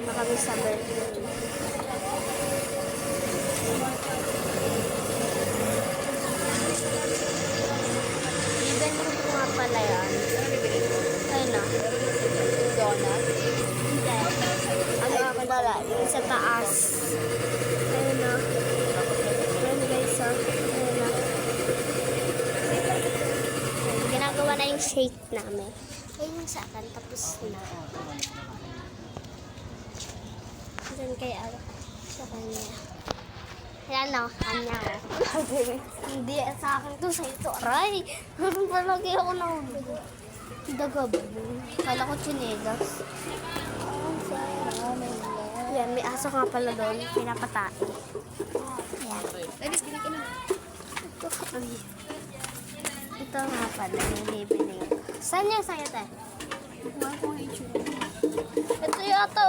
na kami sa birthday. Even ko nga pala yan. Ayun na. Donut. Hindi. Ano nga pala? Yung sa taas. Ayun na. Ayun guys. Ayun na. Ginagawa na yung shake namin. Ayun yung sa akin. Tapos na. Diyan kaya sa kanya. Yan o, kanya o. Hindi, sa akin to, sa ito. Aray! Palagi ako na dagabo. Kala ko chinelas. Yan, may aso nga pala doon. Pinapatain. Yan. Ladies, ginakin na. Ito, ay. Ito nga pala, yung baby name. Saan yung sa'yo, te? Kuha ko ng itsura. Ito yata